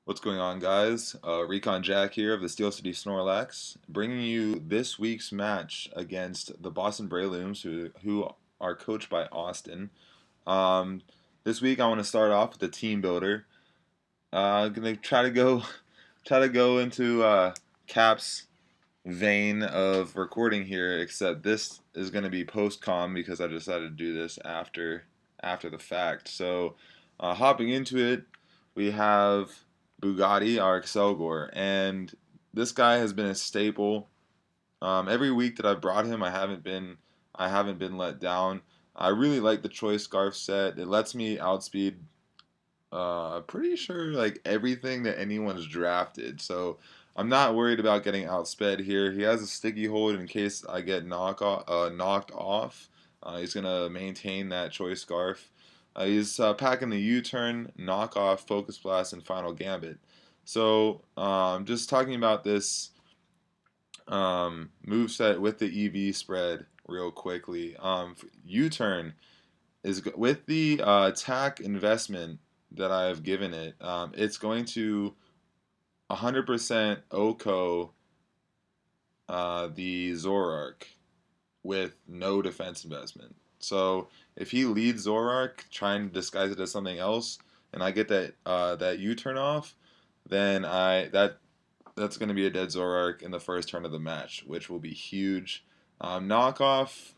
What's going on, guys? Recon Jack here of the Steel City Snorlax, bringing you this week's match against the Boston Brelooms, who are coached by Austin. Um, this week, I want to start off with the team builder. Gonna try to go into Cap's vein of recording here, except this is gonna be post com because I decided to do this after the fact. So, hopping into it, we have Bugatti, our Excelgor, and this guy has been a staple. Every week that I've brought him, I haven't been let down. I really like the choice scarf set. It lets me outspeed pretty sure like everything that anyone's drafted. So I'm not worried about getting outsped here. He has a sticky hold in case I get knocked off. He's gonna maintain that choice scarf. He's packing the U-turn, knockoff, focus blast, and final gambit. So just talking about this move set with the EV spread real quickly. U-turn is with the attack investment that I have given it. It's going to 100% OHKO the Zorark with no defense investment. So if he leads Zorark, trying to disguise it as something else, and I get that U-turn off, then that's going to be a dead Zorark in the first turn of the match, which will be huge. Knockoff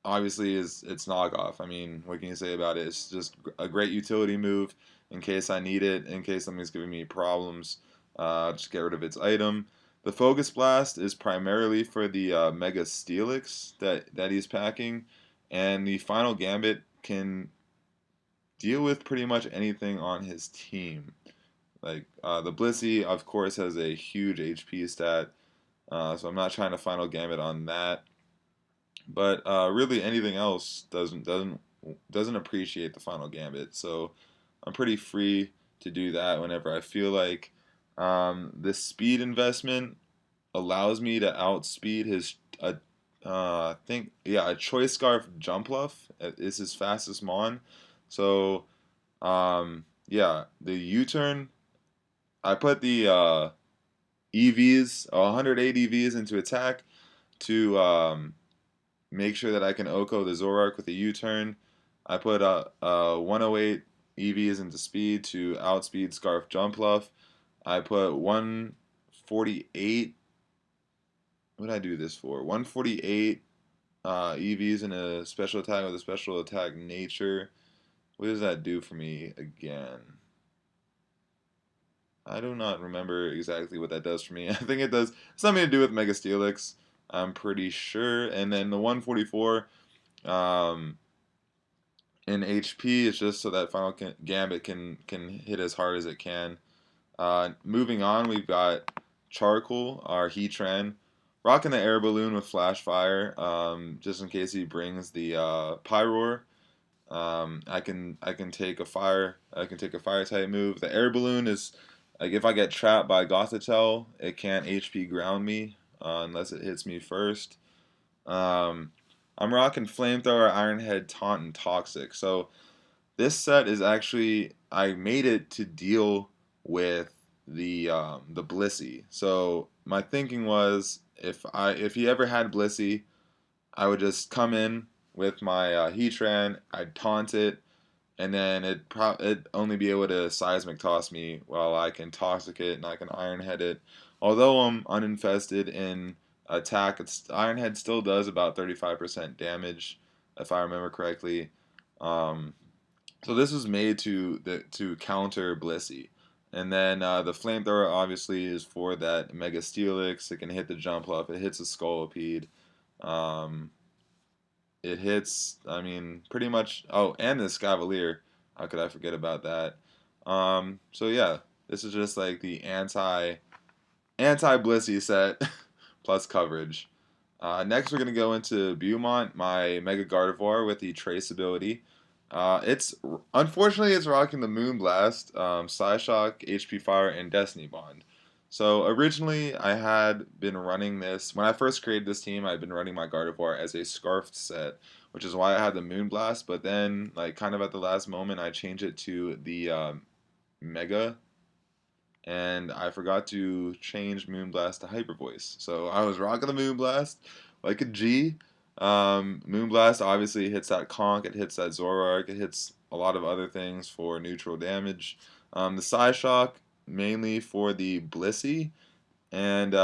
obviously is it's knockoff. I mean, what can you say about it? It's just a great utility move in case I need it, in case something's giving me problems. Just get rid of its item. The Focus Blast is primarily for the Mega Steelix that he's packing, and the Final Gambit can deal with pretty much anything on his team. Like the Blissey, of course, has a huge HP stat, so I'm not trying to Final Gambit on that. But really, anything else doesn't appreciate the final gambit. So I'm pretty free to do that whenever I feel like. This speed investment allows me to outspeed his. I think a choice scarf jump luff is his fastest mon. So yeah, the U-turn. I put the EVs, 108 EVs into attack to make sure that I can OHKO the Zorark with a U-turn. I put 108 EVs into speed to outspeed Scarf Jumpluff. I put 148. What did I do this for? 148 EVs in a special attack with a special attack nature. What does that do for me again? I do not remember exactly what that does for me. I think it does something to do with Mega Steelix. I'm pretty sure. And then the 144 um, in HP is just so that final gambit can hit as hard as it can. Moving on, we've got Charcoal, our Heatran, rocking the air balloon with Flash Fire, just in case he brings the Pyroar. I can take a fire type move. The air balloon is like if I get trapped by Gothitelle, it can't HP ground me unless it hits me first. Um, I'm rocking Flamethrower, Ironhead, Taunt, and Toxic. So this set is actually I made it to deal with the Blissey. So my thinking was if he ever had Blissey, I would just come in with my Heatran, I'd taunt it, and then it'd only be able to Seismic Toss me while I can Toxic it and I can Iron Head it. Although I'm uninfested in attack, Iron Head still does about 35% damage, if I remember correctly. Um, so this was made to counter Blissey. And then the flamethrower obviously is for that Mega Steelix. It can hit the jump up. It hits a Scolipede. Um, it hits, I mean, pretty much. Oh, and the Scavalier. How could I forget about that? So yeah, this is just like the anti Blissey set plus coverage. Next, we're gonna go into Beaumont, my Mega Gardevoir with the traceability. It's unfortunately it's rocking the Moonblast, Psyshock, HP Fire, and Destiny Bond. So originally I had been running this when I first created this team. I'd been running my Gardevoir as a Scarfed set, which is why I had the Moonblast. But then, like kind of at the last moment, I changed it to the Mega. and I forgot to change Moonblast to Hyper Voice. So I was rocking the Moonblast like a G. Moonblast obviously hits that Conk, it hits that Zoroark, it hits a lot of other things for neutral damage. The Psyshock mainly for the Blissey, and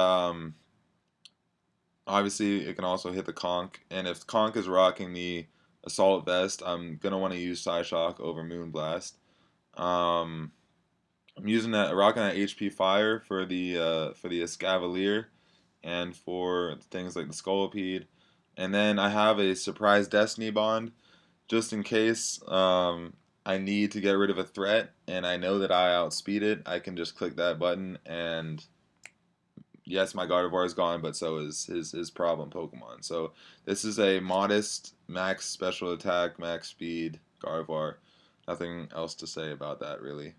obviously it can also hit the Conk. And if Conk is rocking the Assault Vest, I'm gonna want to use Psyshock over Moonblast. Um, I'm using that rocking that HP Fire for the Escavalier and for things like the Scolipede. And then I have a surprise Destiny Bond just in case I need to get rid of a threat and I know that I outspeed it. I can just click that button and yes, my Gardevoir is gone, but so is his problem Pokemon. So this is a modest max special attack, max speed Gardevoir. Nothing else to say about that really.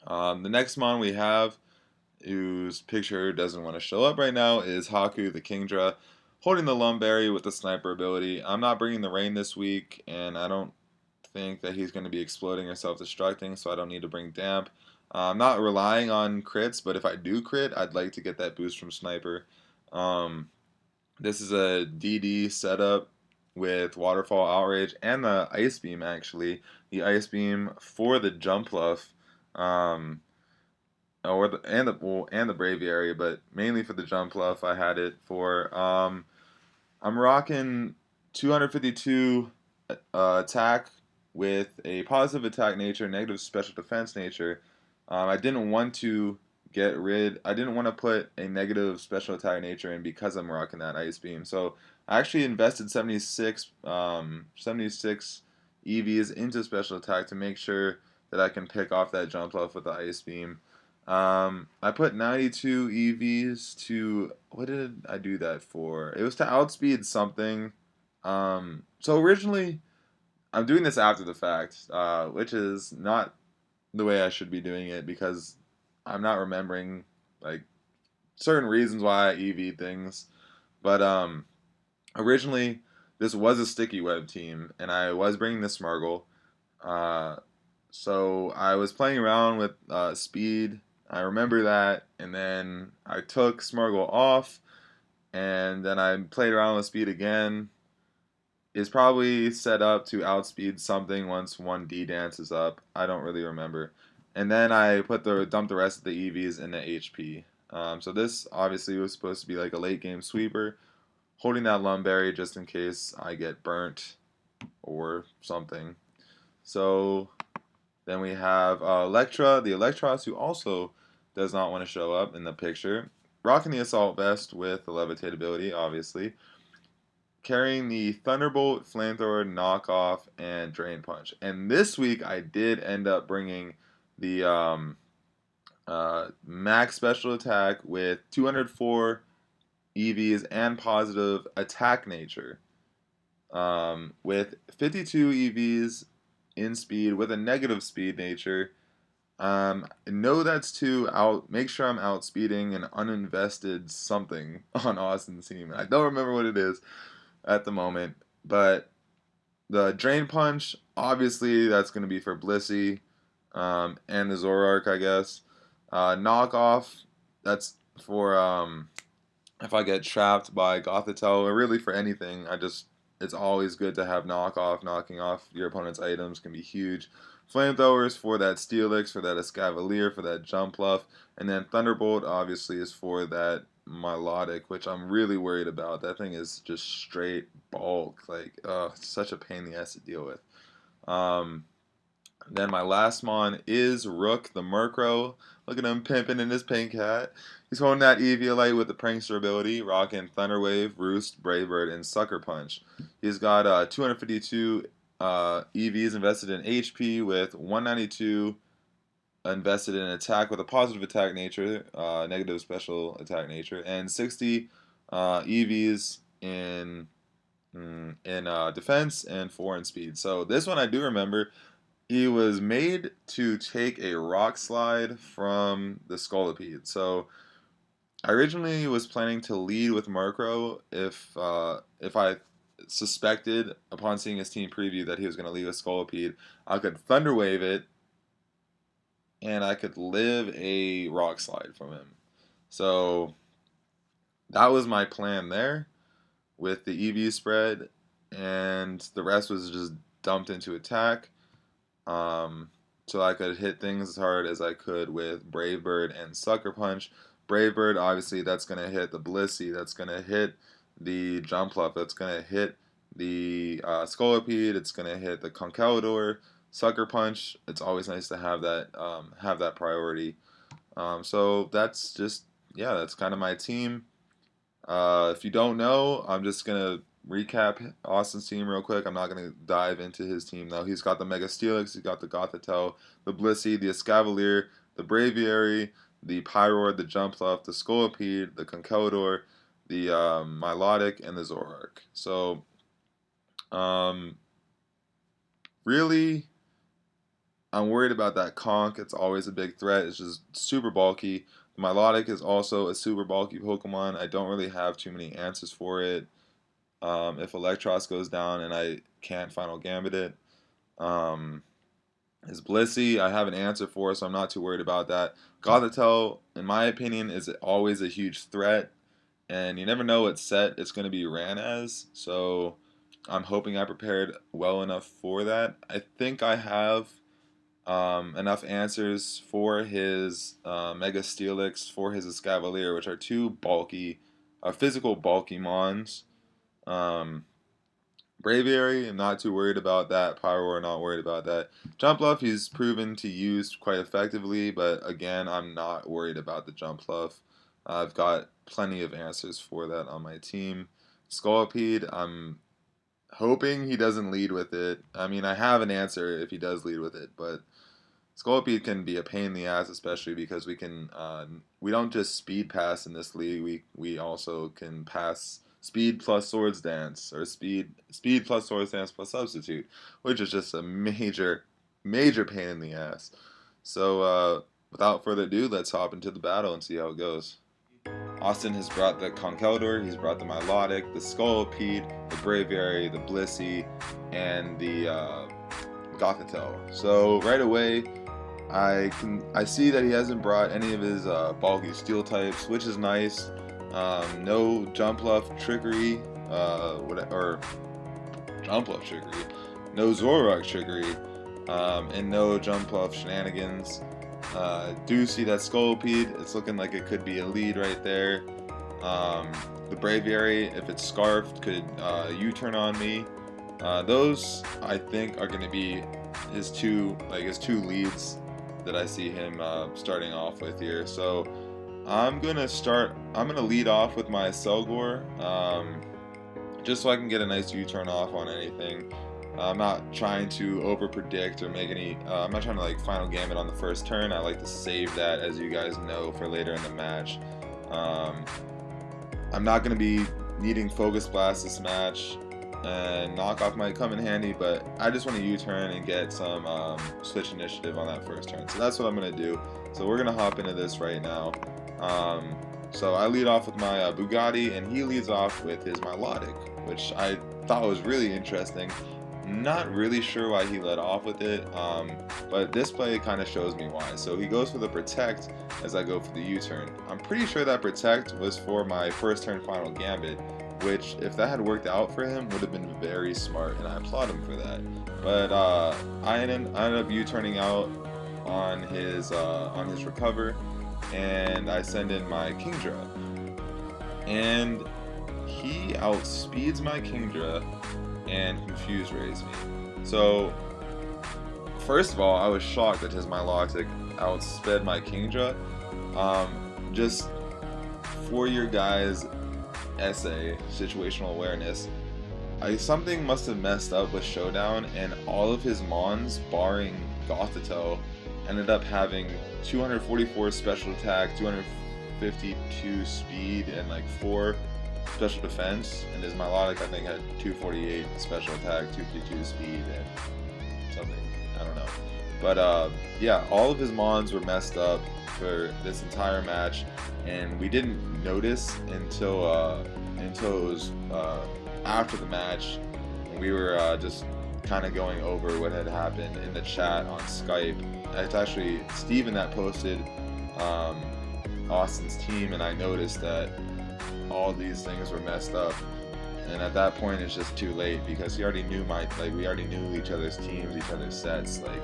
The next mon we have, whose picture doesn't want to show up right now, is Haku the Kingdra, holding the Lumberry with the Sniper ability. I'm not bringing the Rain this week, and I don't think that he's going to be exploding or self-destructing, so I don't need to bring Damp. I'm not relying on crits, but if I do crit, I'd like to get that boost from Sniper. Um, this is a DD setup with Waterfall Outrage and the Ice Beam, actually. The Ice Beam for the Jumpluff. Um, and the Braviary, but mainly for the Jumpluff, I had it for. I'm rocking 252 attack with a positive attack nature, negative special defense nature. I didn't want to I didn't want to put a negative special attack nature in because I'm rocking that Ice Beam. So I actually invested 76 EVs into special attack to make sure that I can pick off that Jumpluff with the Ice Beam. I put 92 EVs to, what did I do that for? It was to outspeed something. So originally, I'm doing this after the fact, which is not the way I should be doing it because I'm not remembering like certain reasons why I EV things. But originally, this was a sticky web team, and I was bringing the Smargle. Uh, so I was playing around with speed. I remember that, and then I took Smargle off, and then I played around with speed again. It's probably set up to outspeed something once one D dances up. I don't really remember. And then I dumped the rest of the EVs into HP. So this obviously was supposed to be like a late game sweeper, holding that Lumberry just in case I get burnt or something. So then we have Electra, the Electros, who also does not want to show up in the picture. Rocking the Assault Vest with the Levitate ability, obviously. Carrying the Thunderbolt, Flamethrower, Knockoff, and Drain Punch. And this week I did end up bringing the max special attack with 204 EVs and positive attack nature. With 52 EVs in speed with a negative speed nature. No, that's to make sure I'm outspeeding an uninvested something on Austin's team. I don't remember what it is at the moment, but the Drain Punch, obviously, that's going to be for Blissey and the Zoroark, I guess. Knockoff, that's for if I get trapped by Gothitelle, or really for anything. It's always good to have knockoff. Knocking off your opponent's items can be huge. Flamethrowers for that Steelix, for that Escavalier, for that Jumpluff, and then Thunderbolt obviously is for that Milotic, which I'm really worried about. That thing is just straight bulk, like such a pain in the ass to deal with. Um, then my last mon is Rook the Murkrow. Look at him pimping in his pink hat. He's holding that Eviolite with the Prankster ability, rocking Thunder Wave, Roost, Brave Bird, and Sucker Punch. He's got 252 EVs invested in HP with 192 invested in attack with a positive attack nature, negative special attack nature, and 60 EVs in defense and 4 in speed. So this one I do remember. He was made to take a rock slide from the Scolipede. So I originally was planning to lead with Murkrow if I suspected upon seeing his team preview that he was going to lead with Scolipede. I could Thunder Wave it and I could live a Rock Slide from him. So that was my plan there with the EV spread, and the rest was just dumped into attack. Um, so I could hit things as hard as I could with Brave Bird and Sucker Punch. Brave Bird, obviously, that's going to hit the Blissey, that's going to hit the Jumpluff, that's going to hit the Scolipede, it's going to hit the Conkeldurr. Sucker Punch, it's always nice to have that priority. So that's just, yeah, that's kind of my team. If you don't know, I'm just gonna recap Austin's team real quick. I'm not gonna dive into his team though. He's got the Mega Steelix, he's got the Gothitelle, the Blissey, the Escavalier, the Braviary, the Pyroar, the Jumpluff, the Scolipede, the Conkeldurr, the Milotic, and the Zoroark. So, really, I'm worried about that Conk. It's always a big threat. It's just super bulky. Milotic is also a super bulky Pokemon. I don't really have too many answers for it. If Electros goes down and I can't Final Gambit it. His Blissey, I have an answer for, so I'm not too worried about that. Gothitelle, in my opinion, is always a huge threat, and you never know what set it's going to be ran as, so I'm hoping I prepared well enough for that. I think I have enough answers for his Mega Steelix, for his Escavalier, which are two bulky, physical bulky mons. Braviary, I'm not too worried about that. Pyroar, not worried about that. Jumpluff, he's proven to use quite effectively, but again, I'm not worried about the Jumpluff. I've got plenty of answers for that on my team. Scolipede, I'm hoping he doesn't lead with it. I mean, I have an answer if he does lead with it, but Scolipede can be a pain in the ass, especially because we don't just speed pass in this league. We also can pass speed plus Swords Dance, or speed plus Swords Dance plus Substitute, which is just a major pain in the ass. So without further ado, let's hop into the battle and see how it goes. Austin has brought the Conkeldurr, he's brought the Milotic, the Scolipede, the Braviary, the Blissey, and the Gothitelle. So right away, I see that he hasn't brought any of his bulky steel types, which is nice. No Jumpluff Trickery, or Jumpluff Trickery, no Zoroark Trickery, and no Jumpluff Shenanigans. Do see that Scolipede, it's looking like it could be a lead right there. The Braviary, if it's Scarfed, could U-turn on me. Those, I think, are going to be his two leads that I see him starting off with here. So I'm gonna lead off with my Selgor, just so I can get a nice U-turn off on anything. I'm not trying to over predict or make any. I'm not trying to Final Gambit on the first turn. I like to save that, as you guys know, for later in the match. I'm not gonna be needing Focus Blast this match, and Knockoff might come in handy, but I just want to U-turn and get some switch initiative on that first turn. So that's what I'm going to do. So we're going to hop into this right now. So I lead off with my Bugatti, and he leads off with his Milotic, which I thought was really interesting. Not really sure why he led off with it, but this play kind of shows me why. So he goes for the Protect as I go for the U-turn. I'm pretty sure that Protect was for my first turn Final Gambit, which, if that had worked out for him, would have been very smart, and I applaud him for that. But I ended up U-turning out on his Recover, and I send in my Kingdra, and he outspeeds my Kingdra and Confuse Rays me. So first of all, I was shocked that his Milotic outsped my Kingdra. Just for your guys' essay, situational awareness, something must have messed up with Showdown, and all of his mons, barring Gothitelle, ended up having 244 special attack, 252 speed, and 4 special defense, and his Milotic, I think, had 248 special attack, 252 speed, and something, I don't know. But yeah, all of his mons were messed up for this entire match, and we didn't notice until it was after the match, and we were just kind of going over what had happened in the chat on Skype. It's actually Steven that posted Austin's team, and I noticed that all these things were messed up. And at that point, it's just too late because he already knew we already knew each other's teams, each other's sets. Like,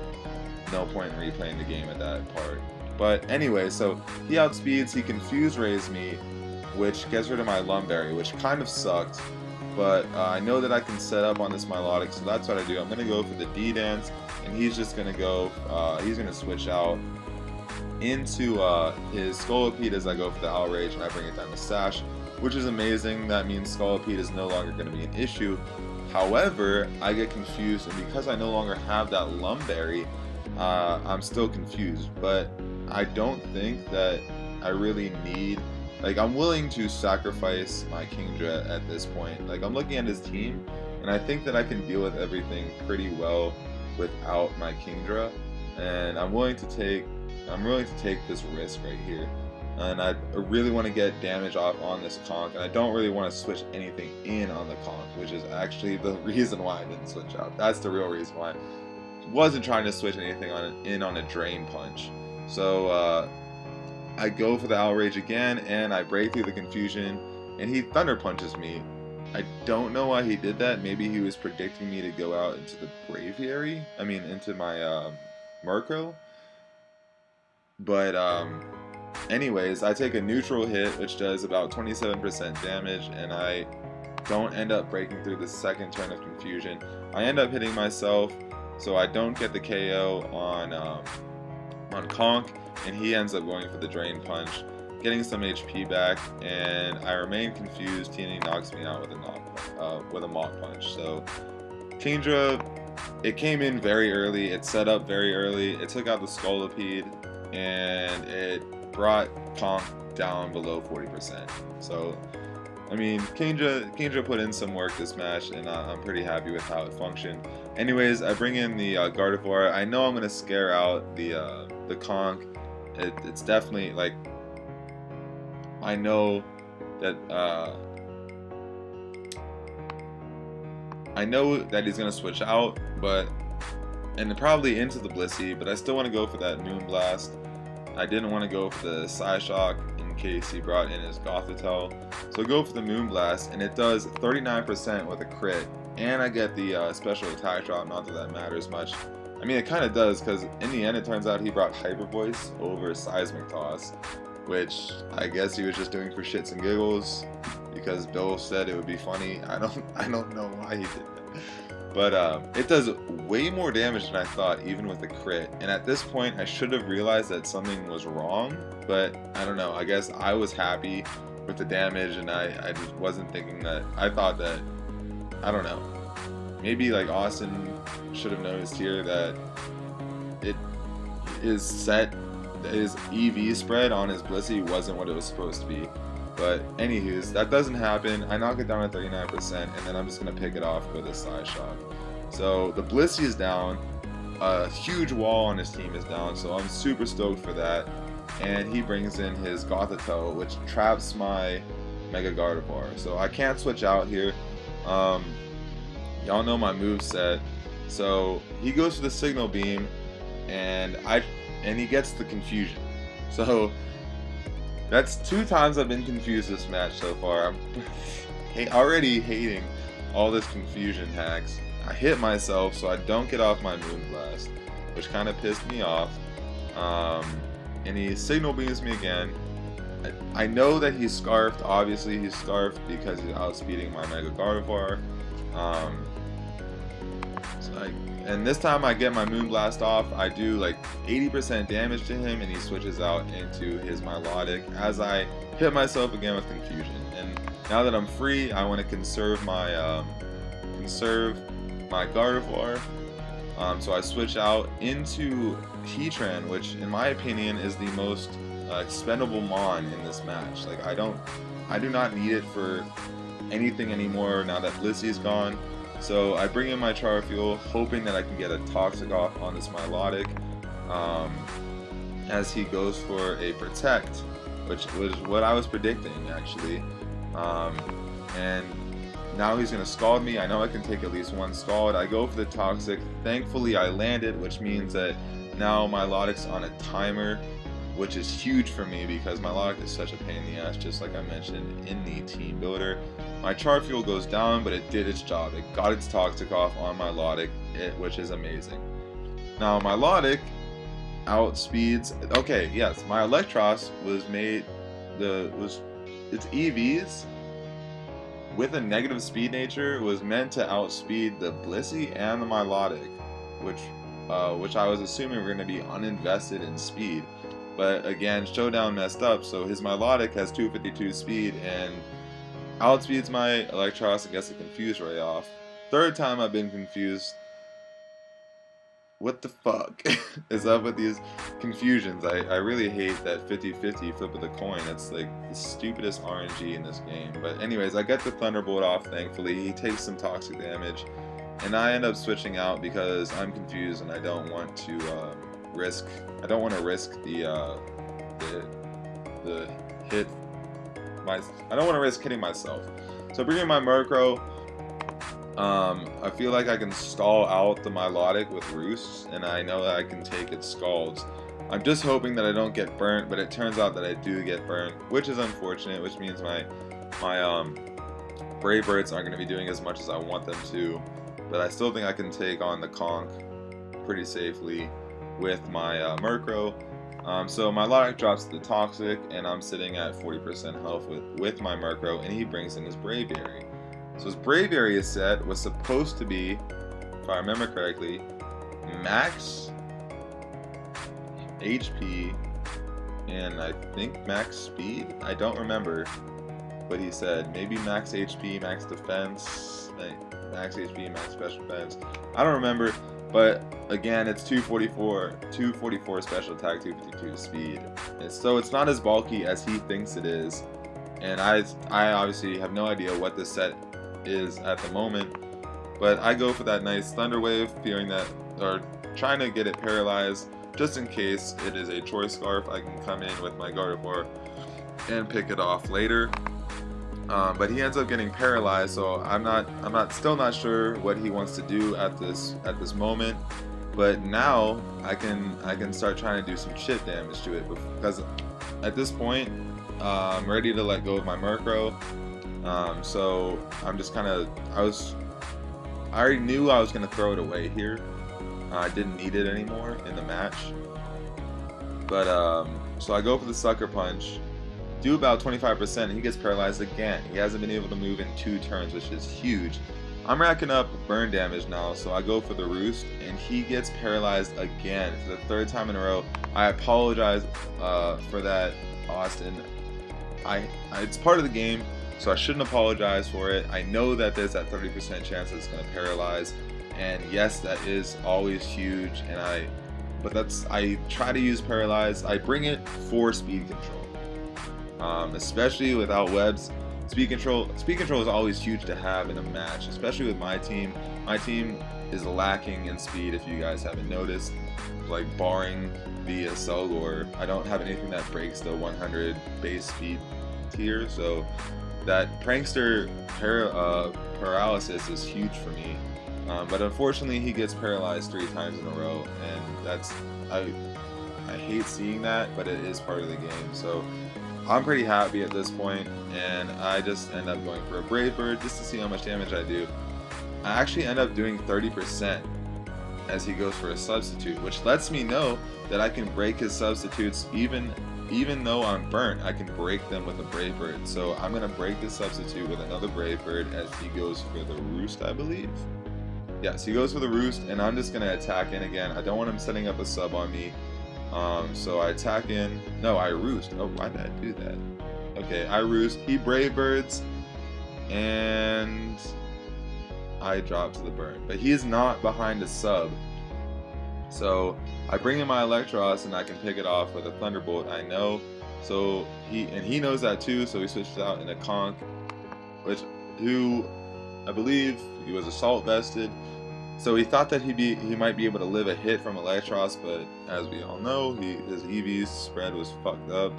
no point in replaying the game at that part. But anyway, so he outspeeds, he confuse rays me, which gets rid of my Lumberry, which kind of sucked. But I know that I can set up on this Milotic, so that's what I do. I'm going to go for the D-Dance, and he's just going to go, he's going to switch out into his Scolipede as I go for the Outrage, and I bring it down to Sash, which is amazing. That means Scolipede is no longer going to be an issue. However, I get confused, and because I no longer have that Lumberry, I'm still confused. But I don't think that I really need... Like, I'm willing to sacrifice my Kingdra at this point. Like, I'm looking at his team, and I think that I can deal with everything pretty well without my Kingdra. And I'm willing to take this risk right here. And I really want to get damage off on this Conch, and I don't really want to switch anything in on the Conch, which is actually the reason why I didn't switch out. That's the real reason why. I wasn't trying to switch anything on a Drain Punch. So, I go for the Outrage again, and I break through the confusion, and he Thunder Punches me. I don't know why he did that. Maybe he was predicting me to go out into the Braviary. I mean, into my Murkrow. But anyways, I take a neutral hit, which does about 27% damage, and I don't end up breaking through the second turn of confusion. I end up hitting myself, so I don't get the KO on Conch, and he ends up going for the Drain Punch, getting some HP back, and I remain confused, and he knocks me out with a Mach Punch. So Kingdra, it came in very early, it set up very early, it took out the Scolipede, and it brought Conch down below 40%. So, I mean, Kingdra put in some work this match, and I'm pretty happy with how it functioned. Anyways, I bring in the Gardevoir. I know I'm going to scare out the Conch. It's definitely, like, I know that he's going to switch out, and probably into the Blissey, but I still want to go for that Moonblast. I didn't want to go for the Psyshock in case he brought in his Gothitelle. So I go for the Moonblast, and it does 39% with a crit, and I get the special attack drop, not that matters much. I mean, it kind of does, because in the end it turns out he brought Hyper Voice over Seismic Toss, which I guess he was just doing for shits and giggles, because Bill said it would be funny. I don't know why he did that. But it does way more damage than I thought, even with the crit. And at this point, I should have realized that something was wrong, but I don't know. I guess I was happy with the damage, and I just wasn't thinking that. I thought that, I don't know. Maybe like Austin should have noticed here that his EV spread on his Blissey wasn't what it was supposed to be. But anywho's, that doesn't happen. I knock it down to 39%, and then I'm just going to pick it off with a Psyshock. So the Blissey is down. A huge wall on his team is down, so I'm super stoked for that. And he brings in his Gothitelle, which traps my Mega Gardevoir. So I can't switch out here. Y'all know my moveset. So he goes for the Signal Beam, and he gets the Confusion. So that's 2 times I've been confused this match so far. I'm already hating all this confusion hacks. I hit myself, so I don't get off my Moonblast, which kind of pissed me off. And he Signal Beams me again. I know that he's Scarfed. Obviously, he's Scarfed because he's outspeeding my Mega Gardevoir. And this time I get my Moonblast off. I do like 80% damage to him, and he switches out into his Milotic as I hit myself again with Confusion. And now that I'm free, I want to conserve my Gardevoir. So I switch out into Heatran, which in my opinion is the most expendable Mon in this match. Like I do not need it for anything anymore now that Blissey's gone. So I bring in my Charfuel, hoping that I can get a Toxic off on this Milotic, as he goes for a Protect, which was what I was predicting actually. And Now he's going to scald me. I know I can take at least one scald. I go for the Toxic. Thankfully, I landed, which means that now my Milotic's on a timer, which is huge for me because my Milotic is such a pain in the ass, just like I mentioned in the team builder. My Char Fuel goes down, but it did its job. It got its Toxic off on my Milotic, which is amazing. Now, my Milotic outspeeds. Okay, yes, my Electros was made. Its EVs with a negative speed nature was meant to outspeed the Blissey and the Milotic, which I was assuming were going to be uninvested in speed. But again, Showdown messed up, so his Milotic has 252 speed and outspeeds my Electros and gets the Confuse Ray off. Third time I've been confused. What the fuck is up with these confusions? I really hate that 50-50 flip of the coin. It's like the stupidest RNG in this game. But anyways, I get the Thunderbolt off, thankfully. He takes some toxic damage. And I end up switching out because I'm confused and I don't want to risk the hit. I don't want to risk hitting myself. So bringing my Murkrow, I feel like I can stall out the Milotic with Roosts, and I know that I can take its Scalds. I'm just hoping that I don't get burnt, but it turns out that I do get burnt, which is unfortunate, which means my Brave Birds aren't going to be doing as much as I want them to, but I still think I can take on the Conch pretty safely with my Murkrow. So my Milotic drops the Toxic, and I'm sitting at 40% health with my Murkrow, and he brings in his Brave Berry. So his Brave Area set was supposed to be, if I remember correctly, max HP and I think max speed? I don't remember what he said. Maybe max HP, max defense, max HP, max special defense. I don't remember, but again, it's 244 special attack, 252 speed. And so it's not as bulky as he thinks it is. And I obviously have no idea what this set is at the moment, but I go for that nice Thunder Wave, fearing that, or trying to get it paralyzed, just in case it is a Choice Scarf. I can come in with my Gardevoir and pick it off later. But he ends up getting paralyzed, so I'm still not sure what he wants to do at this moment. But now I can start trying to do some shit damage to it, because at this point I'm ready to let go of my Murkrow. So I'm just kind of, I already knew I was going to throw it away here. I didn't need it anymore in the match. But, so I go for the Sucker Punch, do about 25%, and he gets paralyzed again. He hasn't been able to move in 2 turns, which is huge. I'm racking up burn damage now, so I go for the Roost, and he gets paralyzed again for the 3rd time in a row. I apologize for that, Austin. It's part of the game. So I shouldn't apologize for it. I know that there's that 30% chance that it's going to paralyze, and yes, that is always huge. And I try to use paralyze. I bring it for speed control, especially without webs. Speed control is always huge to have in a match, especially with my team. My team is lacking in speed, if you guys haven't noticed. Like barring the Selgor, I don't have anything that breaks the 100 base speed tier, so that Prankster paralysis is huge for me. But unfortunately, he gets paralyzed 3 times in a row, and I hate seeing that, but it is part of the game. So I'm pretty happy at this point, and I just end up going for a Brave Bird just to see how much damage I do. I actually end up doing 30% as he goes for a substitute, which lets me know that I can break his substitutes even though I'm burnt. I can break them with a Brave Bird. So I'm going to break this substitute with another Brave Bird as he goes for the Roost, I believe. Yes, he goes for the Roost, and I'm just going to attack in again. I don't want him setting up a sub on me. So I attack in. No, I Roost. Oh, why did I do that? Okay, I Roost. He Brave Birds, and I drop to the burn. But he is not behind a sub. So I bring in my Electros, and I can pick it off with a Thunderbolt, I know. So he knows that too, so he switches out in a Conch, who I believe he was Assault Vested. So he thought that he might be able to live a hit from Electros, but as we all know, his EV spread was fucked up.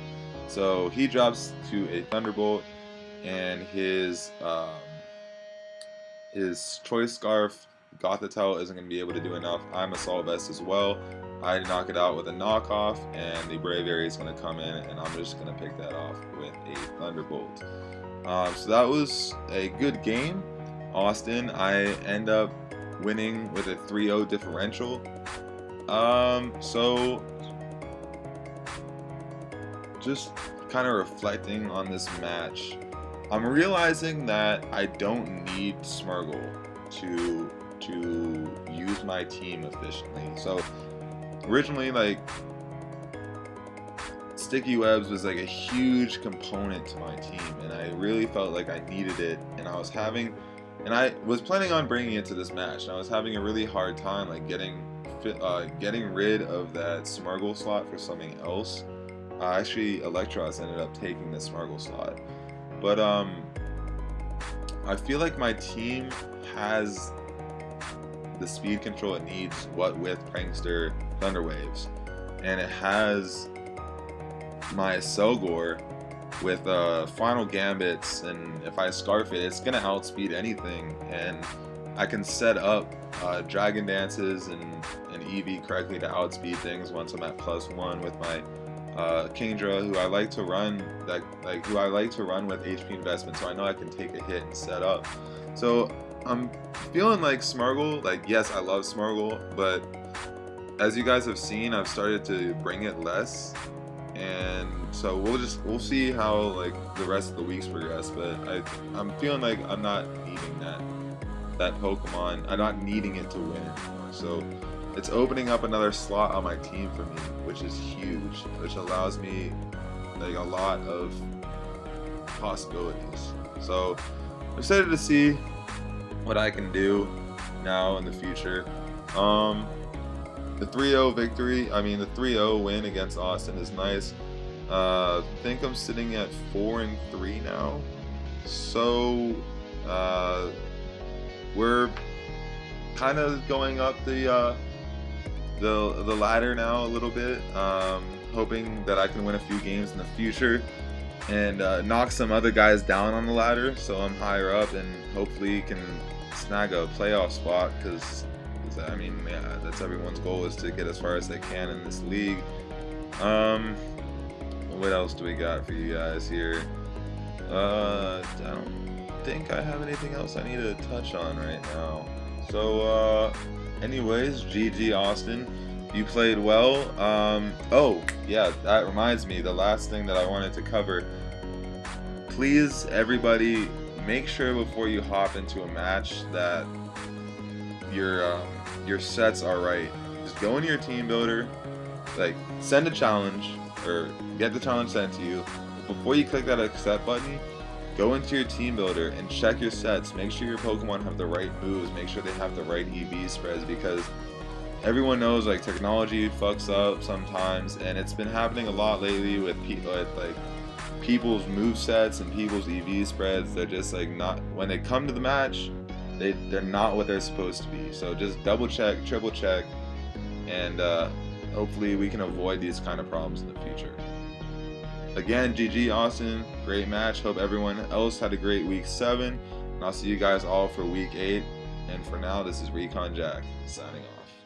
So he drops to a Thunderbolt, and his his Choice Scarf, Gothitelle isn't going to be able to do enough. I'm Assault Vest as well. I knock it out with a knockoff, and the Braviary is going to come in, and I'm just going to pick that off with a Thunderbolt. So that was a good game. Austin, I end up winning with a 3-0 differential. So just kind of reflecting on this match, I'm realizing that I don't need Smeargle to use my team efficiently. So originally, like, Sticky Webs was like a huge component to my team, and I really felt like I needed it, and I was planning on bringing it to this match, and I was having a really hard time like getting rid of that Smeargle slot for something else. Actually, Electros ended up taking the Smeargle slot, but I feel like my team has the speed control it needs, what with Prankster, Thunder Waves, and it has my Selgor with Final Gambits, and if I Scarf it, it's gonna outspeed anything, and I can set up Dragon Dances and EV correctly to outspeed things once I'm at +1 with my Kingdra, who I like to run with HP investment, so I know I can take a hit and set up. So I'm feeling like Smeargle, like, yes, I love Smeargle, but as you guys have seen, I've started to bring it less, and so we'll see how like the rest of the weeks progress. But I'm feeling like I'm not needing that Pokemon. I'm not needing it to win anymore. So it's opening up another slot on my team for me, which is huge, which allows me like a lot of possibilities. So I'm excited to see what I can do now in the future. The 3-0 victory, the 3-0 win against Austin is nice. I think I'm sitting at 4-3 now. So we're kind of going up the ladder now a little bit. Hoping that I can win a few games in the future and knock some other guys down on the ladder, so I'm higher up and hopefully can snag a playoff spot, because that's everyone's goal, is to get as far as they can in this league. What else do we got for you guys here? I don't think I have anything else I need to touch on right now. So anyways, GG Austin, you played well. Oh yeah, that reminds me, the last thing that I wanted to cover, please everybody, make sure before you hop into a match that your sets are right. Just go into your team builder, like send a challenge or get the challenge sent to you. Before you click that accept button, go into your team builder and check your sets. Make sure your Pokemon have the right moves. Make sure they have the right EV spreads, because everyone knows like technology fucks up sometimes, and it's been happening a lot lately with people's move sets and people's EV spreads. They're just like not, when they come to the match, they're not what they're supposed to be. So just double check, triple check, and hopefully we can avoid these kind of problems in the future. Again, GG Austin, great match. Hope everyone else had a great week 7, and I'll see you guys all for week 8. And for now, this is Recon Jack signing off.